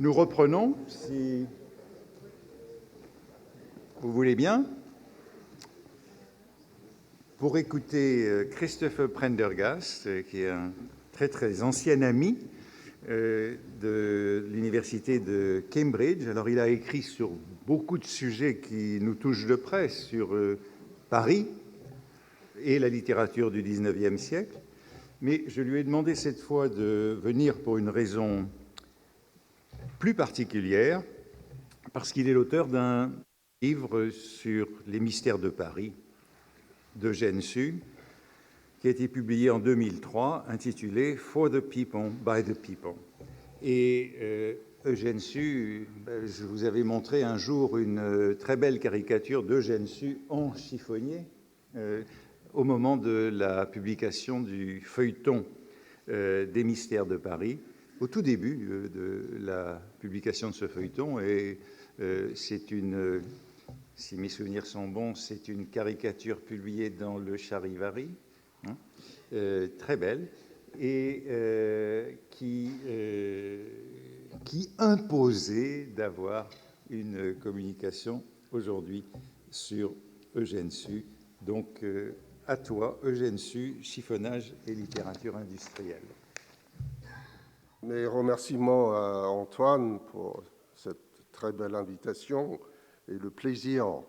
Nous reprenons, si vous voulez bien, pour écouter Christopher Prendergast, qui est un très ancien ami de l'université de Cambridge. Alors, il a écrit sur beaucoup de sujets qui nous touchent de près, sur Paris et la littérature du XIXe siècle. Mais je lui ai demandé cette fois de venir pour une raison plus particulière, parce qu'il est l'auteur d'un livre sur les mystères de Paris d'Eugène Sue, qui a été publié en 2003, intitulé « For the People, by the People ». Et Eugène Sue, je vous avais montré un jour une très belle caricature d'Eugène Sue en chiffonnier au moment de la publication du feuilleton des mystères de Paris, au tout début de la publication de ce feuilleton. Et c'est une, si mes souvenirs sont bons, c'est une caricature publiée dans le Charivari, très belle, et qui imposait d'avoir une communication aujourd'hui sur Eugène Sue. Donc, à toi, Eugène Sue, chiffonnage et littérature industrielle. Mes remerciements à Antoine pour cette très belle invitation et le plaisir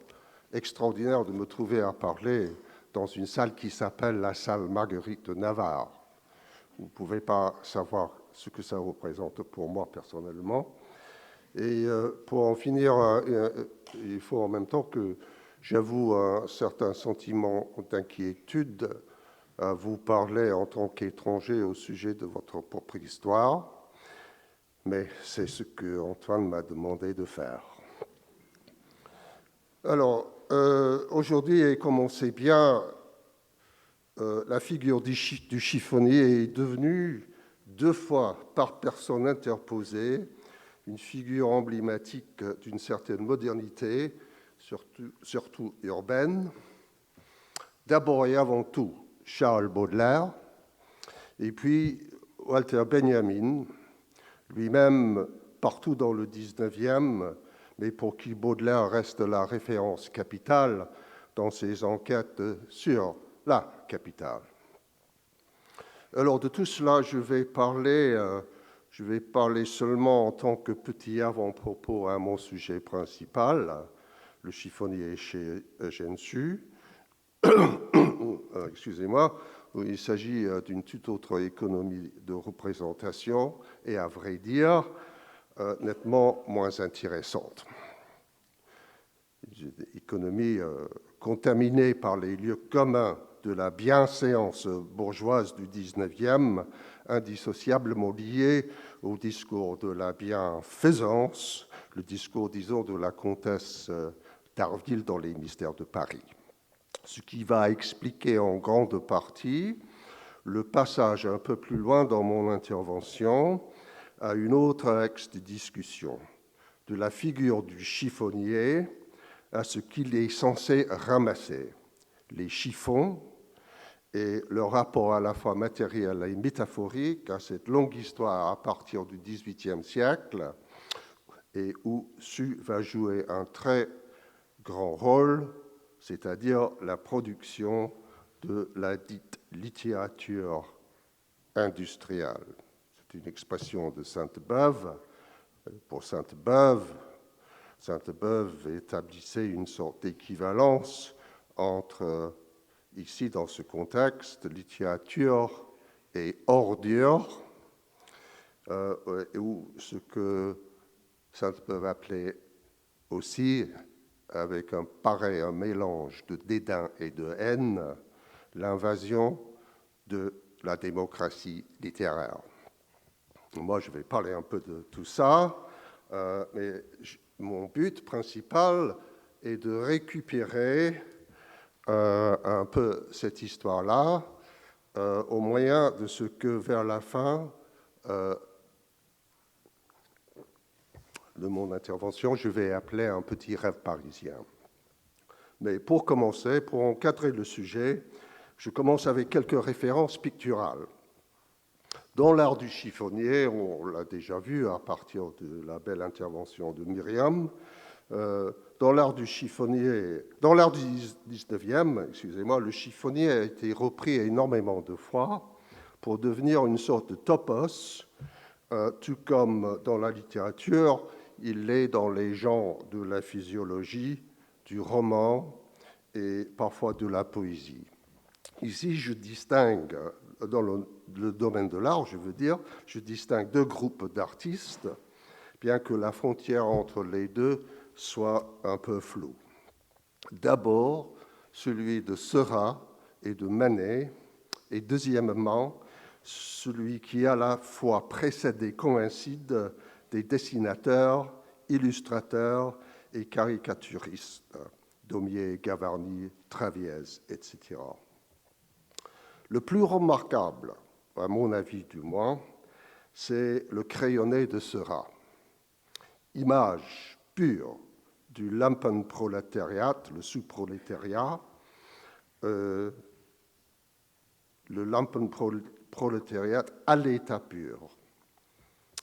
extraordinaire de me trouver à parler dans une salle qui s'appelle la salle Marguerite de Navarre. Vous ne pouvez pas savoir ce que ça représente pour moi personnellement. Et pour en finir, il faut en même temps que j'avoue un certain sentiment d'inquiétude à vous parler en tant qu'étranger au sujet de votre propre histoire, mais c'est ce que Antoine m'a demandé de faire. Alors, aujourd'hui, et comme on sait bien, la figure du chiffonnier est devenue 2 fois par personne interposée une figure emblématique d'une certaine modernité, surtout urbaine. D'abord et avant tout, Charles Baudelaire, et puis Walter Benjamin, lui-même partout dans le 19e, mais pour qui Baudelaire reste la référence capitale dans ses enquêtes sur la capitale. Alors de tout cela, je vais parler seulement en tant que petit avant-propos à mon sujet principal, le chiffonnier chez Eugène Sue. Excusez-moi, il s'agit d'une toute autre économie de représentation et, à vrai dire, nettement moins intéressante. Une économie contaminée par les lieux communs de la bienséance bourgeoise du 19e, indissociablement liée au discours de la bienfaisance, le discours, disons, de la comtesse d'Arville dans les mystères de Paris. Ce qui va expliquer en grande partie le passage un peu plus loin dans mon intervention à une autre axe de discussion, de la figure du chiffonnier à ce qu'il est censé ramasser, les chiffons et le rapport à la fois matériel et métaphorique à cette longue histoire à partir du XVIIIe siècle et où Sue va jouer un très grand rôle, c'est-à-dire la production de la dite littérature industrielle. C'est une expression de Sainte-Beuve. Pour Sainte-Beuve établissait une sorte d'équivalence entre, ici dans ce contexte, littérature et ordure, ou ce que Sainte-Beuve appelait aussi, avec un mélange de dédain et de haine, l'invasion de la démocratie littéraire. Moi, je vais parler un peu de tout ça, mais mon but principal est de récupérer un peu cette histoire-là au moyen de ce que, vers la fin de mon intervention, je vais appeler un petit rêve parisien. Mais pour commencer, pour encadrer le sujet, je commence avec quelques références picturales. Dans l'art du chiffonnier, on l'a déjà vu à partir de la belle intervention de Myriam, dans l'art du chiffonnier, dans l'art du 19e, excusez-moi, le chiffonnier a été repris énormément de fois pour devenir une sorte de topos, tout comme dans la littérature, il l'est dans les genres de la physiologie, du roman et parfois de la poésie. Ici, je distingue, dans le domaine de l'art, je distingue deux groupes d'artistes, bien que la frontière entre les deux soit un peu floue. D'abord, celui de Seurat et de Manet, et deuxièmement, celui qui à la fois précède et coïncide des dessinateurs, illustrateurs et caricaturistes, Daumier, Gavarni, Traviès, etc. Le plus remarquable, à mon avis du moins, c'est le crayonné de Seurat. Image pure du Lampenproletariat, le sous-prolétariat, le Lampenproletariat à l'état pur.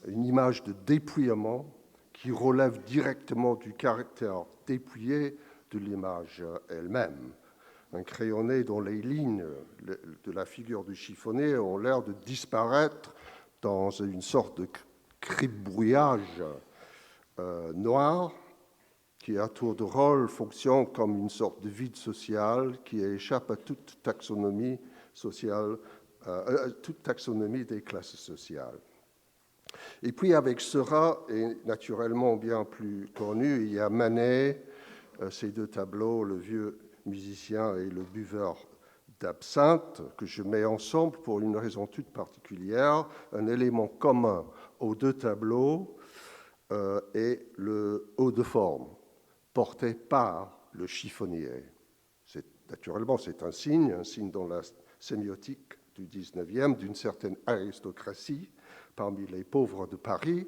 Une image de dépouillement qui relève directement du caractère dépouillé de l'image elle-même. Un crayonné dont les lignes de la figure du chiffonnier ont l'air de disparaître dans une sorte de cribouillage noir qui, à tour de rôle, fonctionne comme une sorte de vide social qui échappe à toute taxonomie sociale, toute taxonomie des classes sociales. Et puis avec Seurat, et naturellement bien plus connu, il y a Manet, ces deux tableaux, le vieux musicien et le buveur d'absinthe, que je mets ensemble pour une raison toute particulière. Un élément commun aux deux tableaux est le haut de forme, porté par le chiffonnier. Naturellement, c'est un signe dans la sémiotique du 19e d'une certaine aristocratie parmi les pauvres de Paris,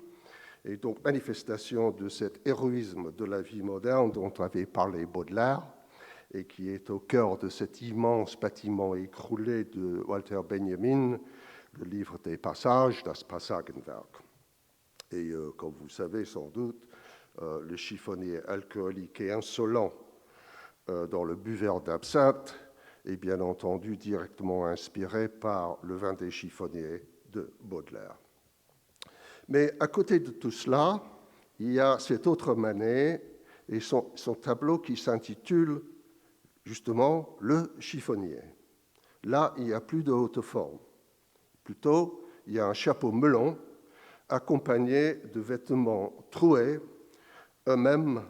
et donc manifestation de cet héroïsme de la vie moderne dont avait parlé Baudelaire, et qui est au cœur de cet immense bâtiment écroulé de Walter Benjamin, le livre des passages, Das Passagenwerk. Et comme vous savez sans doute, le chiffonnier alcoolique et insolent dans le buveur d'absinthe est bien entendu directement inspiré par le vin des chiffonniers de Baudelaire. Mais à côté de tout cela, il y a cet autre Manet et son tableau qui s'intitule justement Le chiffonnier. Là, il n'y a plus de haute forme. Plutôt, il y a un chapeau melon accompagné de vêtements troués, eux-mêmes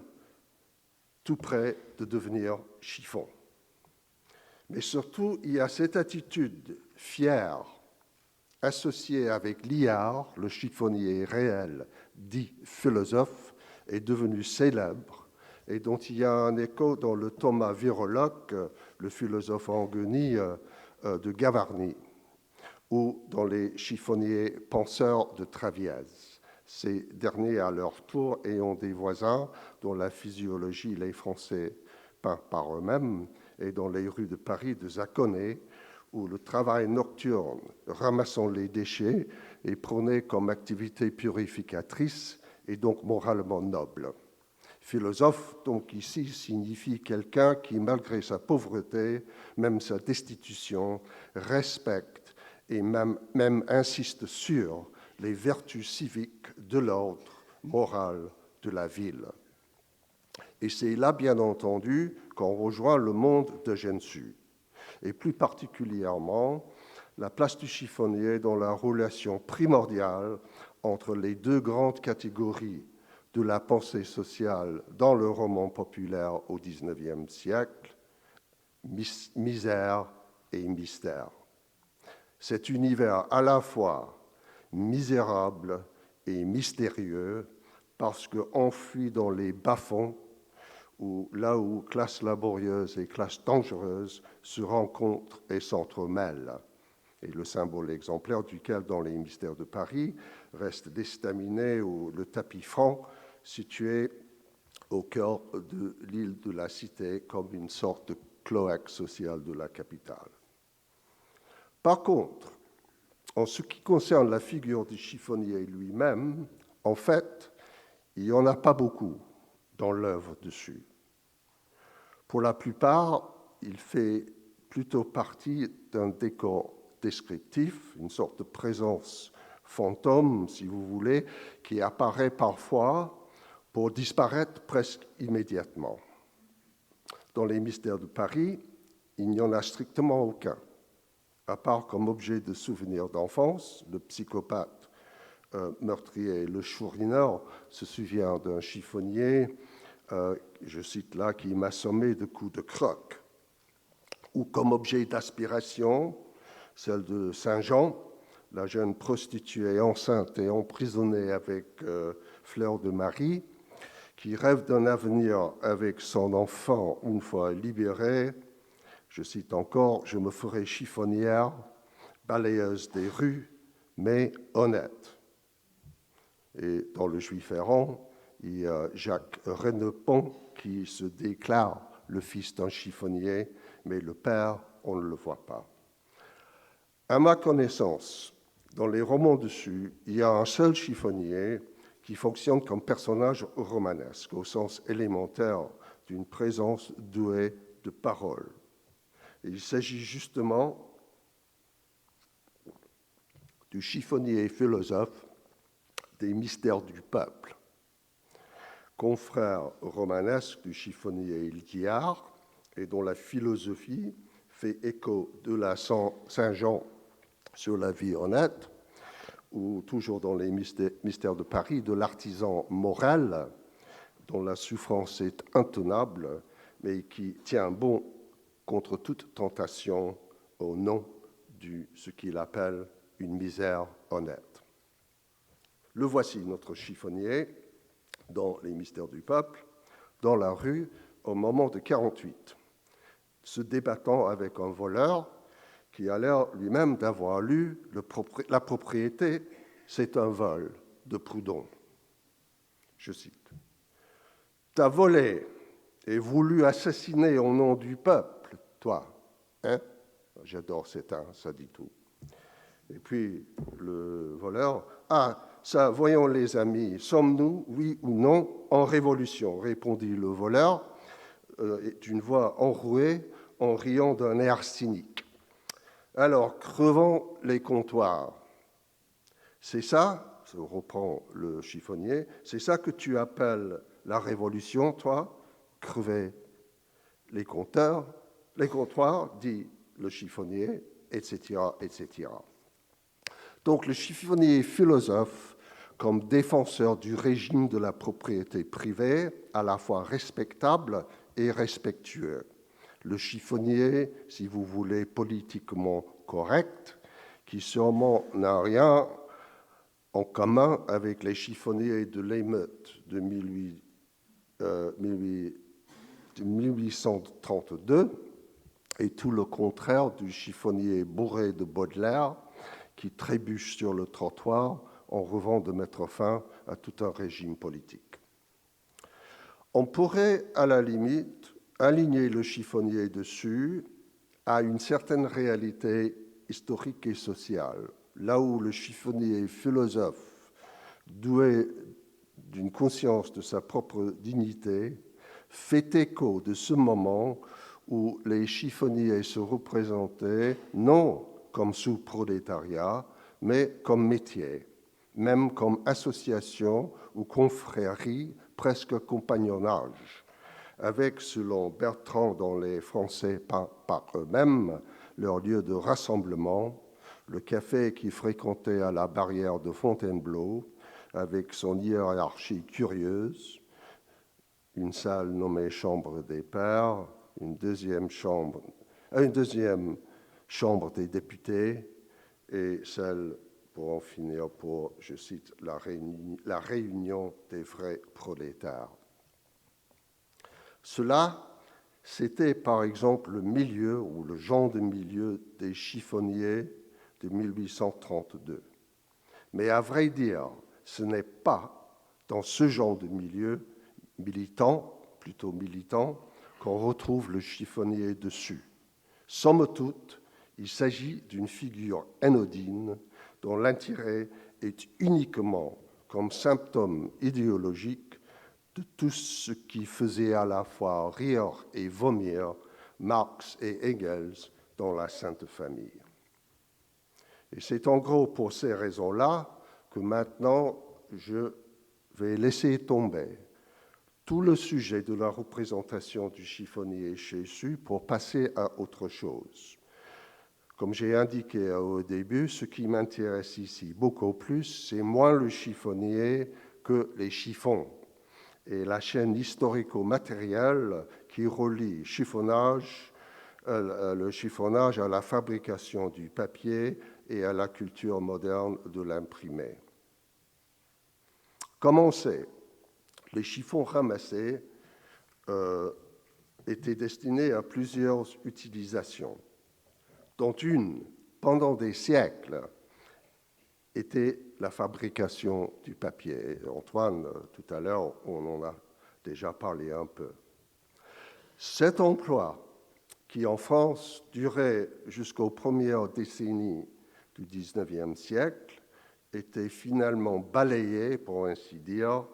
tout près de devenir chiffon. Mais surtout, il y a cette attitude fière, associée avec Liard, le chiffonnier réel, dit philosophe, est devenu célèbre, et dont il y a un écho dans le Thomas viroloque, le philosophe angueni de Gavarni, ou dans les chiffonniers penseurs de Traviès. Ces derniers, à leur tour, ayant des voisins dont la physiologie les Français peint par eux-mêmes, et dans les rues de Paris de Zaconnet, où le travail nocturne, ramassant les déchets, est prôné comme activité purificatrice et donc moralement noble. Philosophe, donc ici, signifie quelqu'un qui, malgré sa pauvreté, même sa destitution, respecte et même insiste sur les vertus civiques de l'ordre moral de la ville. Et c'est là, bien entendu, qu'on rejoint le monde d'Eugène Sue, et plus particulièrement la place du chiffonnier dans la relation primordiale entre les deux grandes catégories de la pensée sociale dans le roman populaire au XIXe siècle, misère et mystère. Cet univers à la fois misérable et mystérieux parce qu'enfui dans les bas-fonds, là où classe laborieuse et classe dangereuse se rencontrent et s'entremêlent, et le symbole exemplaire duquel, dans les mystères de Paris, reste l'estaminet ou le tapis franc, situé au cœur de l'île de la Cité, comme une sorte de cloaque sociale de la capitale. Par contre, En ce qui concerne la figure du chiffonnier lui-même, en fait, il n'y en a pas beaucoup dans l'œuvre dessus. Pour la plupart, il fait plutôt partie d'un décor descriptif, une sorte de présence fantôme, si vous voulez, qui apparaît parfois pour disparaître presque immédiatement. Dans les mystères de Paris, il n'y en a strictement aucun, à part comme objet de souvenir d'enfance. Le psychopathe meurtrier, le Chourineur, se souvient d'un chiffonnier, je cite là, qui m'a assommé de coups de croc. Ou comme objet d'aspiration, celle de Saint-Jean, la jeune prostituée enceinte et emprisonnée avec Fleur de Marie, qui rêve d'un avenir avec son enfant une fois libérée. Je cite encore, « Je me ferai chiffonnière, balayeuse des rues, mais honnête. » Et dans Le Juif errant, il y a Jacques Rennepont qui se déclare le fils d'un chiffonnier, mais le père, on ne le voit pas. À ma connaissance, dans les romans dessus, il y a un seul chiffonnier qui fonctionne comme personnage romanesque, au sens élémentaire d'une présence douée de parole. Et il s'agit justement du chiffonnier philosophe des mystères du peuple, confrère romanesque du chiffonnier Liard, et dont la philosophie fait écho de la Saint-Jean sur la vie honnête, ou toujours dans les mystères de Paris, de l'artisan Morel, dont la souffrance est intenable, mais qui tient bon contre toute tentation au nom de ce qu'il appelle une misère honnête. Le voici, notre chiffonnier, dans les mystères du peuple, dans la rue, au moment de 48, se débattant avec un voleur qui a l'air lui-même d'avoir lu La propriété, c'est un vol de Proudhon. Je cite. « T'as volé et voulu assassiner au nom du peuple, toi, hein ?» J'adore cet un, ça dit tout. Et puis le voleur, « Ah, ça, voyons les amis, sommes-nous, oui ou non, en révolution ?» répondit le voleur d'une voix enrouée en riant d'un air cynique. « Alors, crevons les comptoirs. C'est ça, se reprend le chiffonnier, c'est ça que tu appelles la révolution, toi, crever les comptoirs, dit le chiffonnier, etc., etc. » Donc le chiffonnier philosophe, comme défenseur du régime de la propriété privée, à la fois respectable et respectueux. Le chiffonnier, si vous voulez, politiquement correct, qui sûrement n'a rien en commun avec les chiffonniers de l'émeute de 1832, et tout le contraire du chiffonnier bourré de Baudelaire, qui trébuche sur le trottoir en rêvant de mettre fin à tout un régime politique. On pourrait, à la limite, aligner le chiffonnier dessus à une certaine réalité historique et sociale, là où le chiffonnier philosophe, doué d'une conscience de sa propre dignité, fait écho de ce moment où les chiffonniers se représentaient non comme sous-prolétariat, mais comme métier, même comme association ou confrérie, presque compagnonnage, avec, selon Bertrand, dans les Français par eux-mêmes, leur lieu de rassemblement, le café qui fréquentait à la barrière de Fontainebleau, avec son hiérarchie curieuse, une salle nommée Chambre des Pairs, une deuxième chambre des députés, et celle, pour en finir, pour, je cite, la réunion des vrais prolétaires. Cela, c'était par exemple le milieu ou le genre de milieu des chiffonniers de 1832. Mais à vrai dire, ce n'est pas dans ce genre de milieu plutôt militant, qu'on retrouve le chiffonnier dessus. Somme toute, il s'agit d'une figure anodine dont l'intérêt est uniquement comme symptôme idéologique de tout ce qui faisait à la fois rire et vomir Marx et Engels dans la Sainte Famille. Et c'est en gros pour ces raisons-là que maintenant je vais laisser tomber tout le sujet de la représentation du chiffonnier chez Sue pour passer à autre chose. Comme j'ai indiqué au début, ce qui m'intéresse ici beaucoup plus, c'est moins le chiffonnier que les chiffons et la chaîne historico-matérielle qui relie le chiffonnage à la fabrication du papier et à la culture moderne de l'imprimé. Comme on sait, les chiffons ramassés étaient destinés à plusieurs utilisations, dont une, pendant des siècles, était la fabrication du papier. Antoine, tout à l'heure, on en a déjà parlé un peu. Cet emploi, qui en France durait jusqu'aux premières décennies du XIXe siècle, était finalement balayé, pour ainsi dire,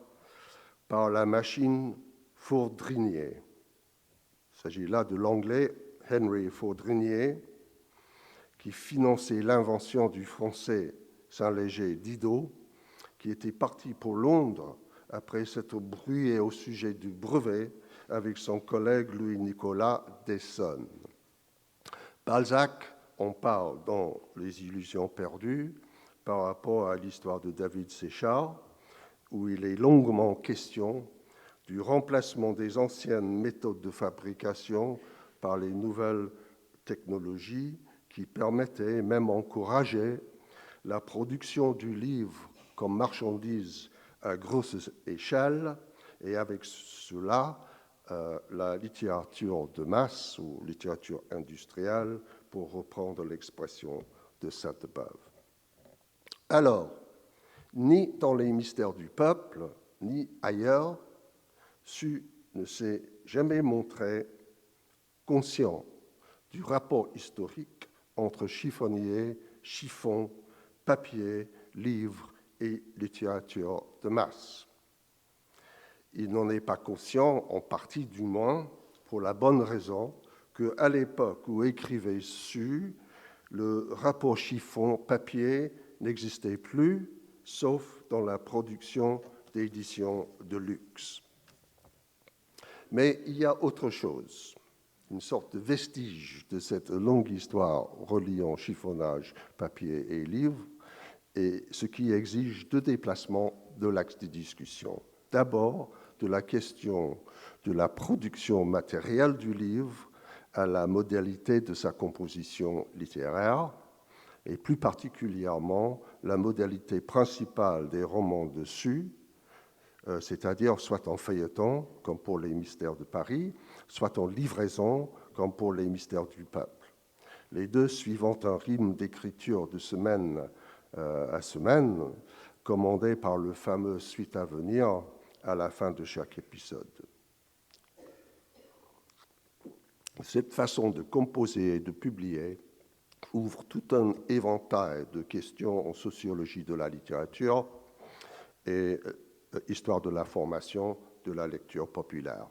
par la machine Fourdrinier. Il s'agit là de l'anglais Henry Fourdrinier, qui finançait l'invention du français Saint-Léger Didot, qui était parti pour Londres après s'être brouillé au sujet du brevet avec son collègue Louis-Nicolas d'Essonne. Balzac en parle dans Les Illusions perdues par rapport à l'histoire de David Séchard, où il est longuement question du remplacement des anciennes méthodes de fabrication par les nouvelles technologies qui permettaient, même encourageaient, la production du livre comme marchandise à grosse échelle et avec cela la littérature de masse ou littérature industrielle, pour reprendre l'expression de Sainte-Beuve. Alors, ni dans les mystères du peuple, ni ailleurs, Sue ne s'est jamais montré conscient du rapport historique entre chiffonnier, chiffon, papier, livre et littérature de masse. Il n'en est pas conscient, en partie du moins, pour la bonne raison qu'à l'époque où écrivait Sue, le rapport chiffon-papier n'existait plus, sauf dans la production d'éditions de luxe. Mais il y a autre chose, une sorte de vestige de cette longue histoire reliant chiffonnage, papier et livre, et ce qui exige deux déplacements de l'axe de discussion. D'abord, de la question de la production matérielle du livre à la modalité de sa composition littéraire, et plus particulièrement la modalité principale des romans de Sue, c'est-à-dire soit en feuilleton, comme pour les Mystères de Paris, soit en livraison, comme pour les Mystères du peuple. Les deux suivant un rythme d'écriture de semaine à semaine, commandé par le fameux suite à venir à la fin de chaque épisode. Cette façon de composer et de publier ouvre tout un éventail de questions en sociologie de la littérature et histoire de la formation de la lecture populaire.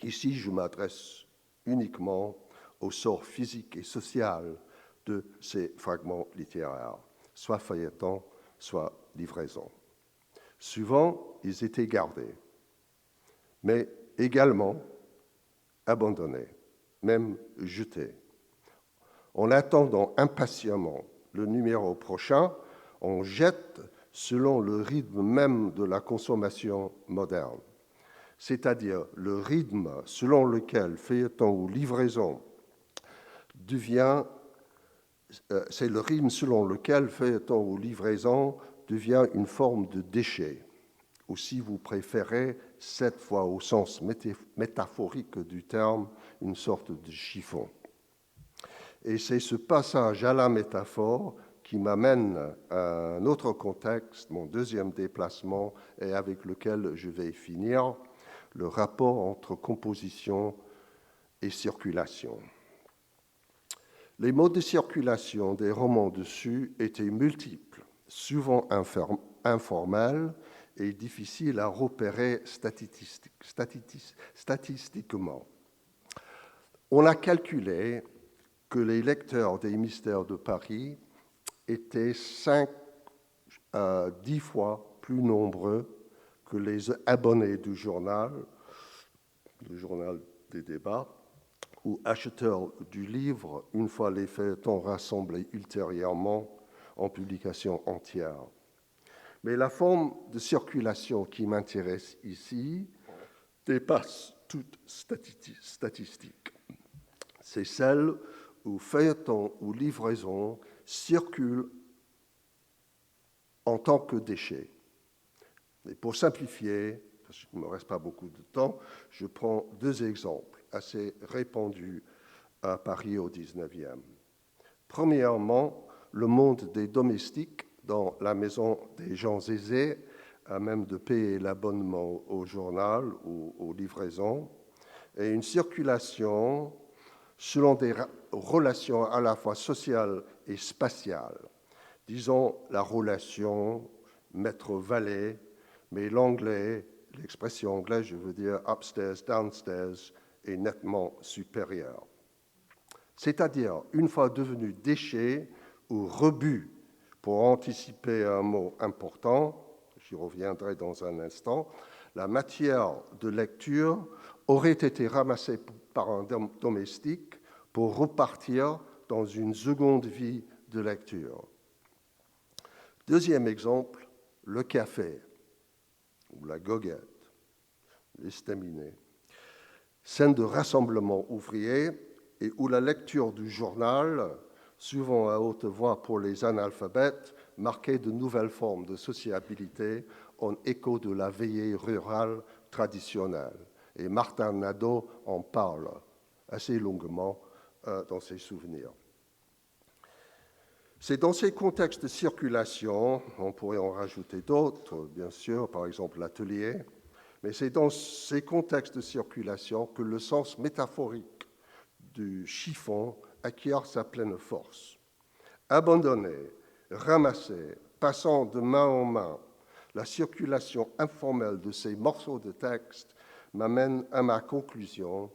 Ici, je m'adresse uniquement au sort physique et social de ces fragments littéraires, soit feuilleton, soit livraison. Souvent, ils étaient gardés, mais également abandonnés, même jetés. En attendant impatiemment le numéro prochain, on jette selon le rythme même de la consommation moderne, c'est-à-dire le rythme selon lequel feuilleton ou livraison devient une forme de déchet, ou si vous préférez, cette fois au sens métaphorique du terme, une sorte de chiffon. Et c'est ce passage à la métaphore qui m'amène à un autre contexte, mon deuxième déplacement, et avec lequel je vais finir, le rapport entre composition et circulation. Les modes de circulation des romans de Sue étaient multiples souvent informel et difficile à repérer statistiquement. On a calculé que les lecteurs des Mystères de Paris étaient 5 à 10 fois plus nombreux que les abonnés du journal, le journal des débats, ou acheteurs du livre, une fois les feuilletons rassemblés ultérieurement en publication entière. Mais la forme de circulation qui m'intéresse ici dépasse toute statistique. C'est celle où feuilleton ou livraison circulent en tant que déchets. Et pour simplifier, parce qu'il ne me reste pas beaucoup de temps, je prends 2 exemples assez répandus à Paris au XIXe. Premièrement, le monde des domestiques dans la maison des gens aisés, à même de payer l'abonnement au journal ou aux livraisons, et une circulation selon des relations à la fois sociales et spatiales. Disons la relation maître-valet, mais l'expression anglaise, je veux dire upstairs, downstairs, est nettement supérieure. C'est-à-dire, une fois devenu déchet ou rebut, pour anticiper un mot important, j'y reviendrai dans un instant, la matière de lecture aurait été ramassée par un domestique pour repartir dans une seconde vie de lecture. Deuxième exemple, le café, ou la goguette, l'estaminet, scène de rassemblement ouvrier et où la lecture du journal, souvent à haute voix pour les analphabètes, marquait de nouvelles formes de sociabilité en écho de la veillée rurale traditionnelle. Et Martin Nadeau en parle assez longuement dans ses souvenirs. C'est dans ces contextes de circulation, on pourrait en rajouter d'autres, bien sûr, par exemple l'atelier, mais c'est dans ces contextes de circulation que le sens métaphorique du chiffon acquiert sa pleine force. Abandonné, ramassé, passant de main en main, la circulation informelle de ces morceaux de texte m'amène à ma conclusion,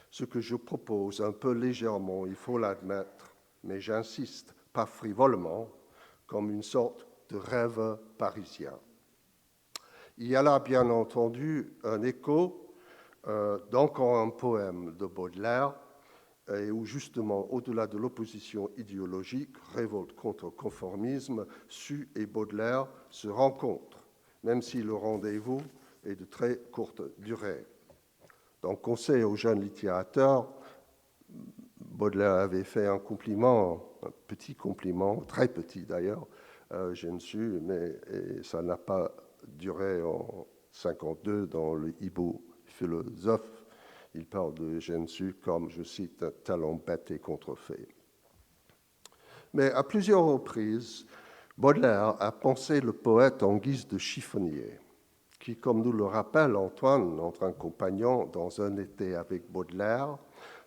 ce que je propose un peu légèrement, il faut l'admettre, mais j'insiste, pas frivolement, comme une sorte de rêve parisien. Il y a là, bien entendu, un écho d'encore un poème de Baudelaire, et où justement, au-delà de l'opposition idéologique, révolte contre conformisme, Sue et Baudelaire se rencontrent, même si le rendez-vous est de très courte durée. Donc, conseil aux jeunes littérateurs, Baudelaire avait fait un compliment, un petit compliment, très petit d'ailleurs, Gensu, mais ça n'a pas duré en 1952 dans le Hibou philosophe. Il parle de Gensu comme, je cite, un talent bête et contrefait. Mais à plusieurs reprises, Baudelaire a pensé le poète en guise de chiffonnier, qui, comme nous le rappelle Antoine, notre compagnon, dans Un été avec Baudelaire,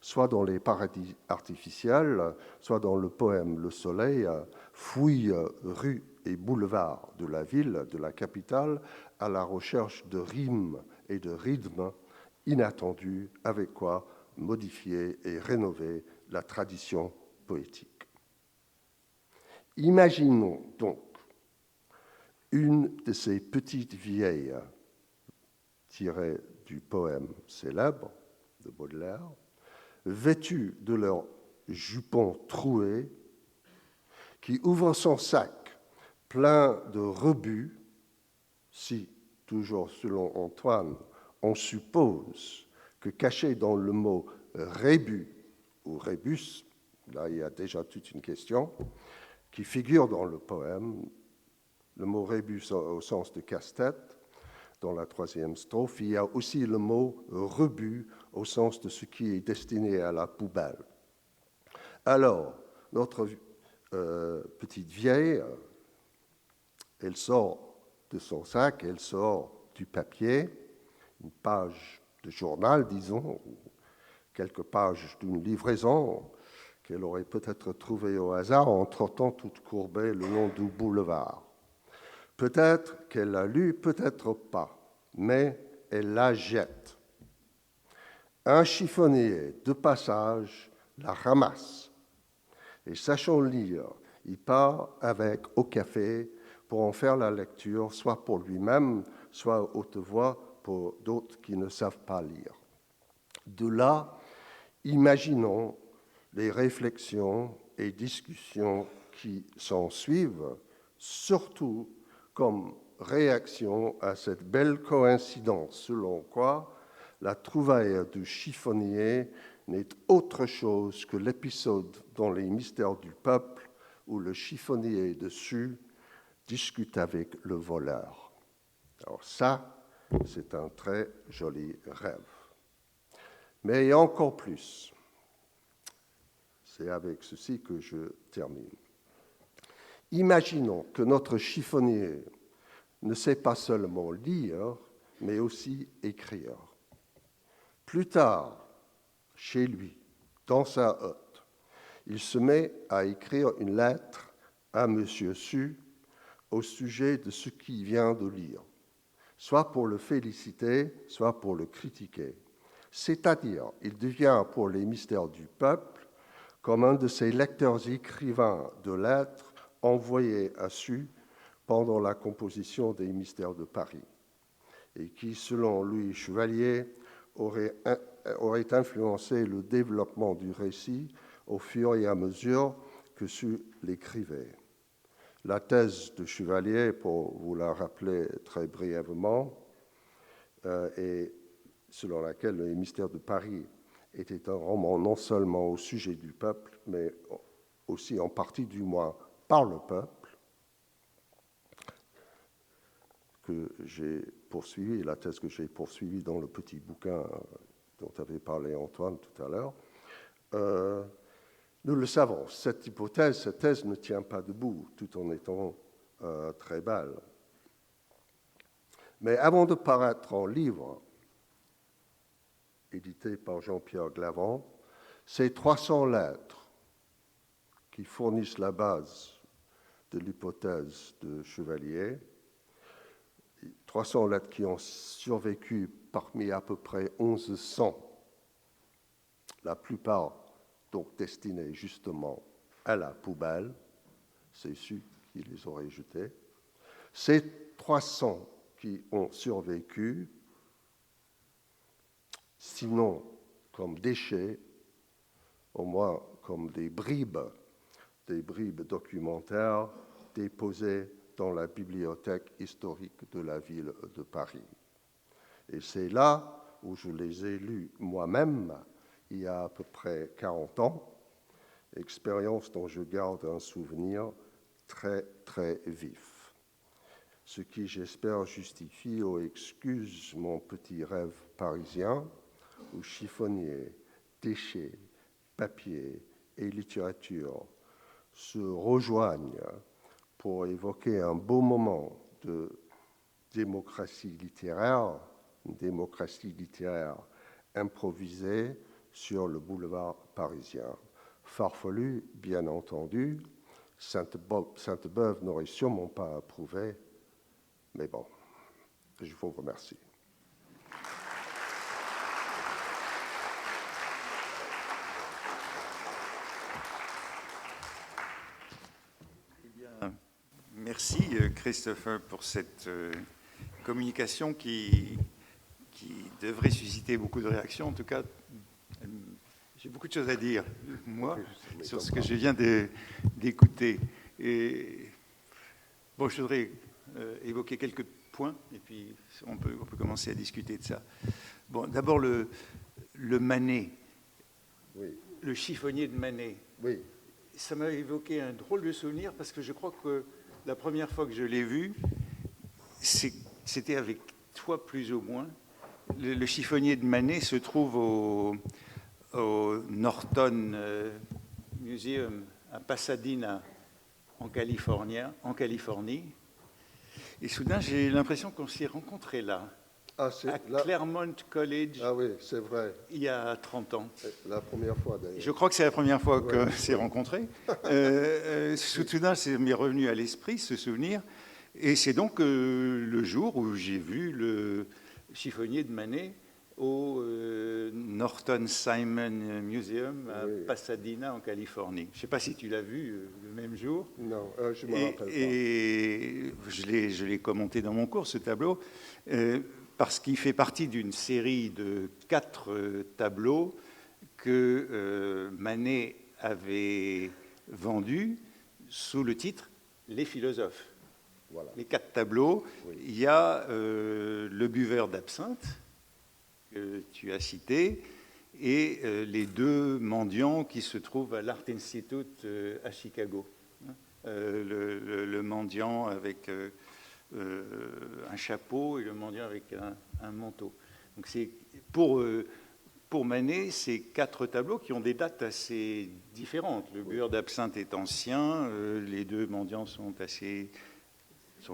soit dans les paradis artificiels, soit dans le poème Le Soleil, fouille rues et boulevards de la ville, de la capitale, à la recherche de rimes et de rythmes inattendus, avec quoi modifier et rénover la tradition poétique. Imaginons donc une de ces petites vieilles tirées du poème célèbre de Baudelaire, vêtues de leurs jupons troués, qui ouvrent son sac plein de rebuts, si, toujours selon Antoine, on suppose que caché dans le mot rébus ou rébus, là il y a déjà toute une question, qui figure dans le poème, le mot rébus au sens de casse-tête, dans la troisième strophe, il y a aussi le mot rebut au sens de ce qui est destiné à la poubelle. Alors, notre petite vieille, elle sort de son sac, elle sort du papier, une page de journal, disons, ou quelques pages d'une livraison qu'elle aurait peut-être trouvée au hasard en trottant toute courbée le long du boulevard. Peut-être qu'elle l'a lu, peut-être pas, mais elle la jette. Un chiffonnier de passage la ramasse et, sachant lire, il part avec au café pour en faire la lecture, soit pour lui-même, soit à haute voix pour d'autres qui ne savent pas lire. De là, imaginons les réflexions et discussions qui s'en suivent, surtout comme réaction à cette belle coïncidence selon quoi la trouvaille du chiffonnier n'est autre chose que l'épisode dans Les Mystères du Peuple où le chiffonnier dessus discute avec le voleur. Alors ça, c'est un très joli rêve. Mais il y a encore plus. C'est avec ceci que je termine. Imaginons que notre chiffonnier ne sait pas seulement lire, mais aussi écrire. Plus tard, chez lui, dans sa hotte, il se met à écrire une lettre à M. Su au sujet de ce qu'il vient de lire, soit pour le féliciter, soit pour le critiquer. C'est-à-dire, il devient pour Les Mystères du Peuple comme un de ces lecteurs écrivains de lettres envoyés à Su pendant la composition des Mystères de Paris, et qui, selon Louis Chevalier, aurait influencé le développement du récit au fur et à mesure que Su l'écrivait. La thèse de Chevalier, pour vous la rappeler très brièvement, est selon laquelle Les Mystères de Paris était un roman non seulement au sujet du peuple, mais aussi en partie du moins par le peuple, que j'ai poursuivi, la thèse que j'ai poursuivie dans le petit bouquin dont avait parlé Antoine tout à l'heure. Nous le savons, cette hypothèse, cette thèse ne tient pas debout, tout en étant très belle. Mais avant de paraître en livre, édité par Jean-Pierre Glavant, ces 300 lettres qui fournissent la base de l'hypothèse de Chevalier, 300 lettres qui ont survécu parmi à peu près 1100, la plupart donc destinées justement à la poubelle, c'est Su qui les aurait jetées. Ces 300 qui ont survécu, sinon comme déchets, au moins comme des bribes documentaires déposées dans la bibliothèque historique de la ville de Paris. Et c'est là où je les ai lus moi-même, il y a à peu près 40 ans, expérience dont je garde un souvenir très, très vif. Ce qui, j'espère, justifie ou excuse mon petit rêve parisien, où chiffonnier, déchets, papier et littérature se rejoignent pour évoquer un beau moment de démocratie littéraire, une démocratie littéraire improvisée sur le boulevard parisien. Farfelu, bien entendu, Sainte-Beuve n'aurait sûrement pas approuvé, mais bon, je vous remercie. Merci Christopher pour cette communication qui devrait susciter beaucoup de réactions. En tout cas, j'ai beaucoup de choses à dire, moi, sur ce que je viens d'écouter. Et bon, je voudrais évoquer quelques points, et puis on peut commencer à discuter de ça. Bon, d'abord le Manet, Oui. Le chiffonnier de Manet. Oui. Ça m'a évoqué un drôle de souvenir, parce que je crois que la première fois que je l'ai vu, c'était avec toi plus ou moins. Le chiffonnier de Manet se trouve au Norton Museum à Pasadena, en Californie. Et soudain, j'ai l'impression qu'on s'est rencontrés là, à Claremont College. Ah oui, c'est vrai. Il y a 30 ans. La première fois, d'ailleurs. Je crois que c'est la première fois qu'on s'est rencontrés. Soudain, c'est m'est revenu à l'esprit ce souvenir. Et c'est donc le jour où j'ai vu le chiffonnier de Manet au Norton Simon Museum à Pasadena, en Californie. Je ne sais pas si tu l'as vu le même jour. Non, je ne me rappelle pas. Et je l'ai commenté dans mon cours, ce tableau, parce qu'il fait partie d'une série de 4 tableaux que Manet avait vendus sous le titre « Les philosophes ». Voilà. Les 4 tableaux, il y a le buveur d'absinthe, que tu as cité, et les 2 mendiants qui se trouvent à l'Art Institute à Chicago. Le mendiant avec un chapeau et le mendiant avec un manteau. Donc c'est pour Manet, ces 4 tableaux qui ont des dates assez différentes. Le buveur d'absinthe est ancien, les 2 mendiants sont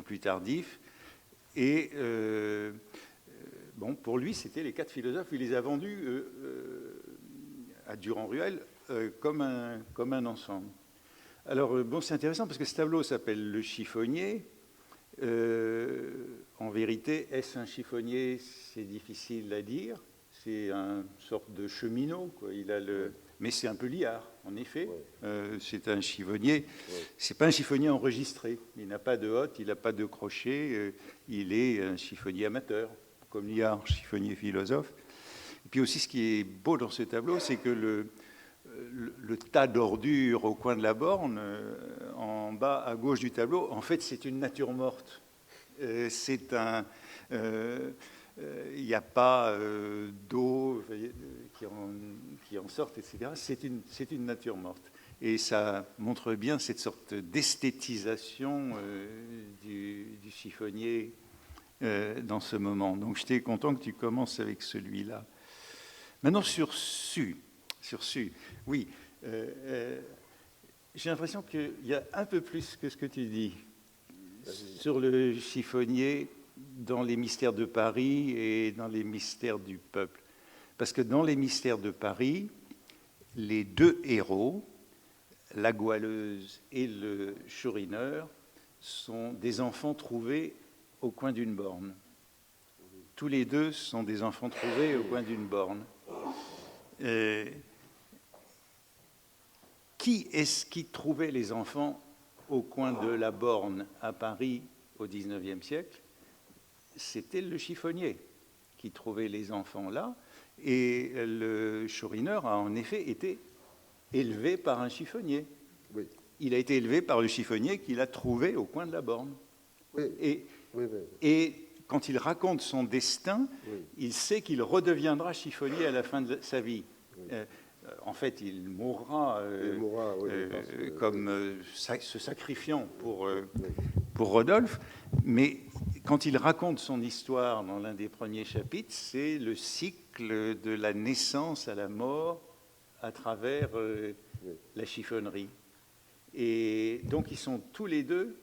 plus tardifs. Et bon, pour lui, c'était les 4 philosophes. Il les a vendus à Durand-Ruel comme un ensemble. Alors, bon, c'est intéressant parce que ce tableau s'appelle Le chiffonnier. En vérité, est-ce un chiffonnier? C'est difficile à dire. C'est une sorte de cheminot, quoi. Mais c'est un peu liard, en effet. C'est un chiffonnier. C'est pas un chiffonnier enregistré. Il n'a pas de hotte, il n'a pas de crochet. Il est un chiffonnier amateur, comme liard, chiffonnier philosophe. Et puis aussi, ce qui est beau dans ce tableau, c'est que le tas d'ordures au coin de la borne, en bas à gauche du tableau, en fait, c'est une nature morte. Il n'y a pas d'eau qui en sorte, etc. C'est une nature morte. Et ça montre bien cette sorte d'esthétisation du chiffonnier dans ce moment. Donc j'étais content que tu commences avec celui-là. Maintenant, sur Su, oui, j'ai l'impression qu'il y a un peu plus que ce que tu dis sur le chiffonnier dans les mystères de Paris et dans les mystères du peuple. Parce que dans les mystères de Paris, les 2 héros, la goualeuse et le chourineur, sont des enfants trouvés au coin d'une borne. Tous les 2 sont des enfants trouvés au coin d'une borne. Qui est-ce qui trouvait les enfants au coin de la borne à Paris au XIXe siècle? C'était le chiffonnier qui trouvait les enfants là, et le chourineur a en effet été élevé par un chiffonnier. Oui. Il a été élevé par le chiffonnier qu'il a trouvé au coin de la borne. Oui. Et quand il raconte son destin, il sait qu'il redeviendra chiffonnier à la fin de sa vie. En fait, il mourra, comme se sacrifiant pour Rodolphe, mais quand il raconte son histoire dans l'un des premiers chapitres, c'est le cycle de la naissance à la mort à travers la chiffonnerie. Et donc ils sont tous les 2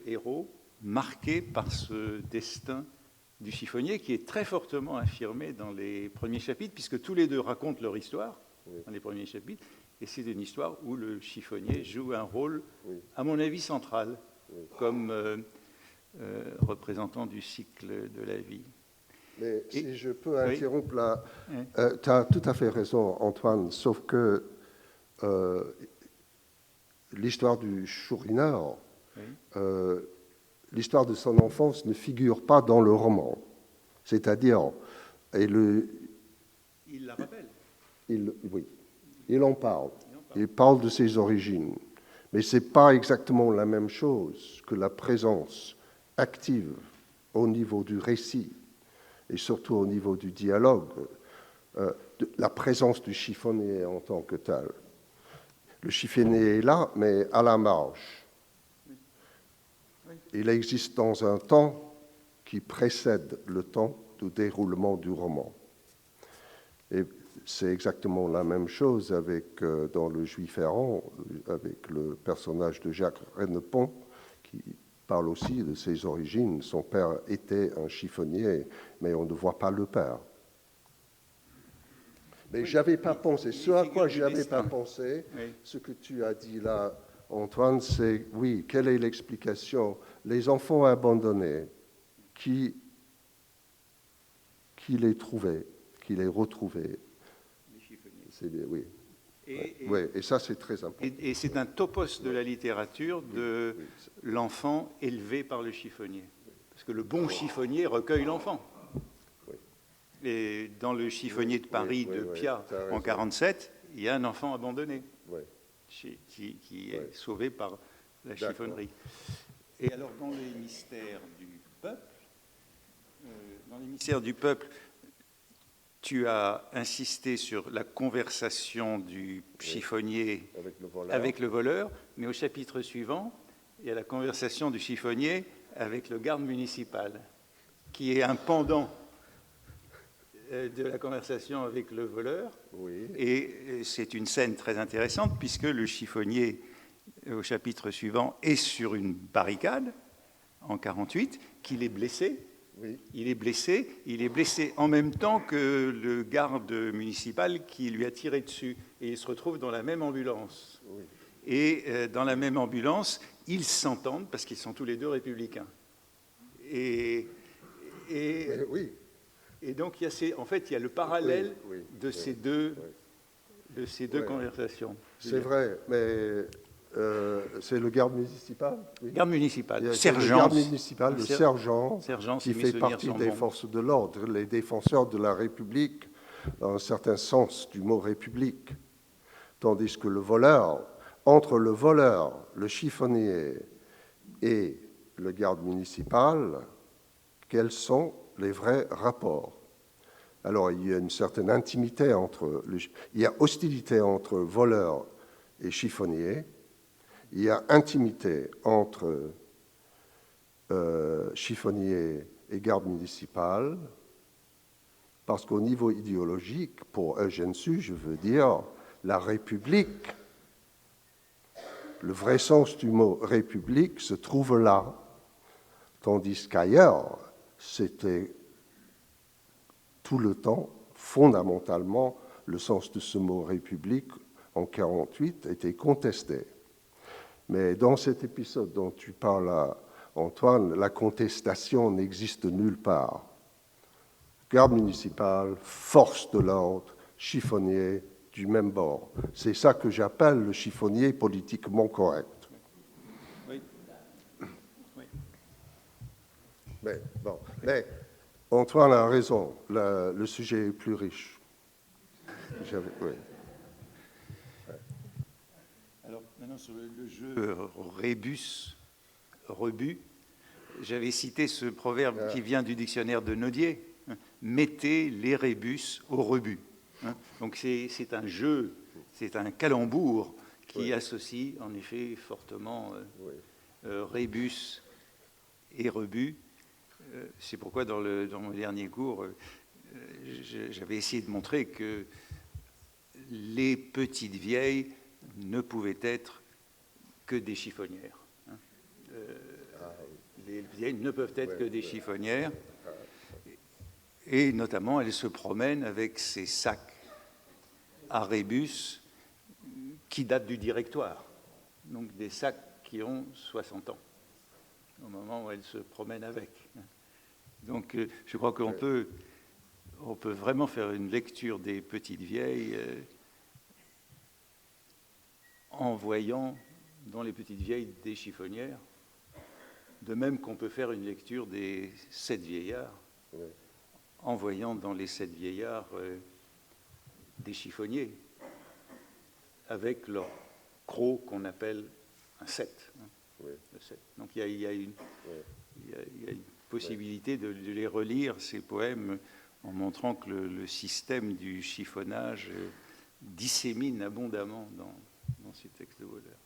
héros, marqués par ce destin du chiffonnier qui est très fortement affirmé dans les premiers chapitres, puisque tous les 2 racontent leur histoire dans les premiers chapitres, et c'est une histoire où le chiffonnier joue un rôle, à mon avis, central, comme représentant du cycle de la vie. Mais si je peux interrompre là, tu as tout à fait raison, Antoine, sauf que l'histoire du chourineur, l'histoire de son enfance ne figure pas dans le roman. C'est-à-dire, il la rappelle. Il en parle. Il parle de ses origines. Mais ce n'est pas exactement la même chose que la présence active au niveau du récit et surtout au niveau du dialogue, la présence du chiffonnier en tant que tel. Le chiffonnier est là, mais à la marge. Il existe dans un temps qui précède le temps du déroulement du roman. Et c'est exactement la même chose avec, dans Le Juif errant, avec le personnage de Jacques Rennepont, qui parle aussi de ses origines. Son père était un chiffonnier, mais on ne voit pas le père. Mais j'avais pas pensé, ce à quoi je n'avais pas pensé, ce que tu as dit là, Antoine, c'est, oui, quelle est l'explication? Les enfants abandonnés, qui les trouvait, qui les retrouvait? Les chiffonniers. Oui. Et ça, c'est très important. Et c'est un topos de la littérature de l'enfant élevé par le chiffonnier. Parce que le bon chiffonnier recueille l'enfant. Et dans le chiffonnier de Paris de Piat en 1947, il y a un enfant abandonné qui est sauvé par la chiffonnerie. Et alors, dans les mystères du peuple, tu as insisté sur la conversation du chiffonnier avec le voleur, mais au chapitre suivant, il y a la conversation du chiffonnier avec le garde municipal, qui est un pendant de la conversation avec le voleur. Oui. Et c'est une scène très intéressante, puisque le chiffonnier, au chapitre suivant, est sur une barricade en 1948, qu'il est blessé. Oui. Il est blessé en même temps que le garde municipal qui lui a tiré dessus. Et il se retrouve dans la même ambulance. Oui. Et dans la même ambulance, ils s'entendent parce qu'ils sont tous les deux républicains. Et donc, il y a le parallèle de ces deux conversations. C'est vrai, mais c'est le garde municipal. Oui. Garde municipal, le sergent. garde municipal, le sergent qui fait partie des forces de l'ordre, les défenseurs de la République, dans un certain sens du mot République. Tandis que le voleur, entre le voleur, le chiffonnier et le garde municipal, quels sont les vrais rapports? Alors, il y a une certaine intimité il y a hostilité entre voleur et chiffonnier. Il y a intimité entre chiffonnier et garde municipal, parce qu'au niveau idéologique, pour Eugène Sue, je veux dire, la République, le vrai sens du mot République se trouve là, tandis qu'ailleurs, c'était tout le temps, fondamentalement, le sens de ce mot République en 1948 était contesté. Mais dans cet épisode dont tu parles, Antoine, la contestation n'existe nulle part. Garde municipale, force de l'ordre, chiffonnier du même bord. C'est ça que j'appelle le chiffonnier politiquement correct. Oui. Mais Antoine a raison, le sujet est plus riche. Oui. Alors, maintenant, sur le jeu rebut, j'avais cité ce proverbe qui vient du dictionnaire de Nodier, mettez les rébus au rebut. Donc, c'est un jeu, c'est un calembour qui associe, en effet, fortement rébus et rebut. C'est pourquoi, dans mon dernier cours, j'avais essayé de montrer que les petites vieilles ne pouvaient être que des chiffonnières. Les vieilles ne peuvent être que des chiffonnières. Et notamment, elles se promènent avec ces sacs à rébus qui datent du directoire. Donc des sacs qui ont 60 ans, au moment où elles se promènent avec. Donc je crois qu'on peut vraiment faire une lecture des petites vieilles en voyant dans les petites vieilles des chiffonnières, de même qu'on peut faire une lecture des 7 vieillards, en voyant dans les 7 vieillards des chiffonniers, avec leur croc qu'on appelle un 7. Le 7. Donc il y a une possibilité de les relire, ces poèmes, en montrant que le système du chiffonnage dissémine abondamment dans ces textes de voleurs.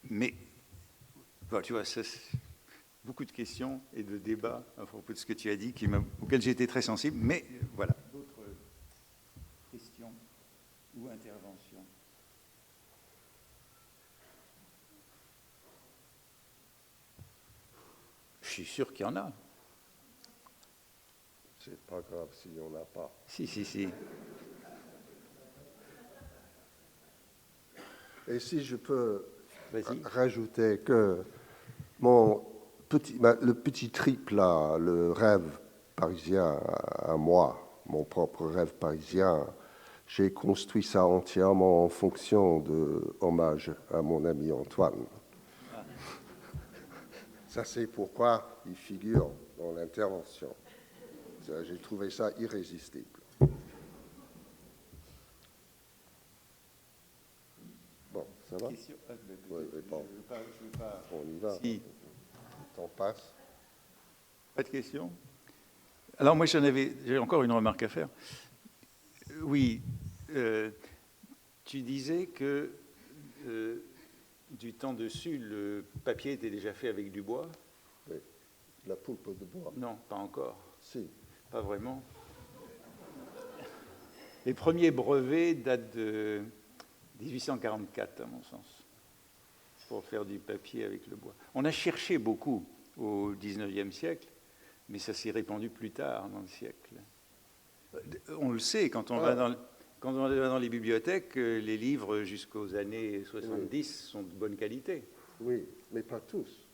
Mais, voilà, tu vois, ça, beaucoup de questions et de débats à propos de ce que tu as dit, auxquels j'ai été très sensible, mais voilà. D'autres questions ou interventions? Je suis sûr qu'il y en a. C'est pas grave s'il n'y en a pas. Si. Et si je peux Vas-y. rajouter que le petit trip là, le rêve parisien à moi, mon propre rêve parisien, j'ai construit ça entièrement en fonction de hommage à mon ami Antoine. Ça, c'est pourquoi il figure dans l'intervention. J'ai trouvé ça irrésistible. Bon, ça va? Oui, bon. On y va. Si. Le temps passe. Pas de questions? Alors moi, j'ai encore une remarque à faire. Oui, tu disais que du temps dessus, le papier était déjà fait avec du bois? Oui, la poulpe de bois. Non, pas encore. Si. Pas vraiment. Les premiers brevets datent de 1844, à mon sens, pour faire du papier avec le bois. On a cherché beaucoup au XIXe siècle, mais ça s'est répandu plus tard dans le siècle. On le sait, quand on va dans les bibliothèques, les livres jusqu'aux années 70 sont de bonne qualité. Oui, mais pas tous.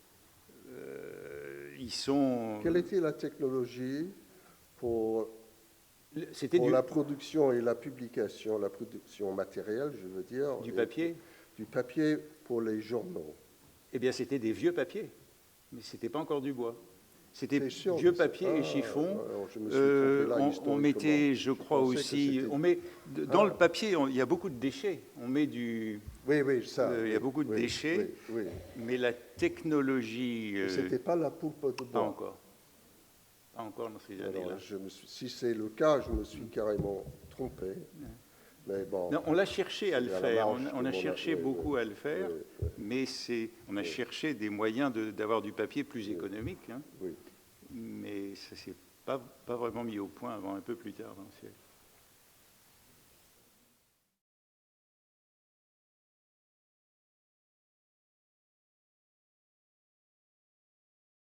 Ils sont... Quelle était la technologie pour la production et la publication, la production matérielle, je veux dire. Du papier? Du papier pour les journaux. Eh bien, c'était des vieux papiers, mais ce n'était pas encore du bois. C'était vieux papier et chiffon. On mettait, je crois aussi, dans le papier, il y a beaucoup de déchets. On met du... Oui, ça. Il y a beaucoup de déchets, mais la technologie... C'était pas la poulpe de bois. Pas encore. Pas encore dans ces années-là. Si c'est le cas, je me suis carrément trompé. Mais bon, non, on l'a cherché à le faire, on a cherché beaucoup à le faire, mais on a cherché des moyens d'avoir du papier plus économique, hein, mais ça ne s'est pas vraiment mis au point avant un peu plus tard dans le siècle.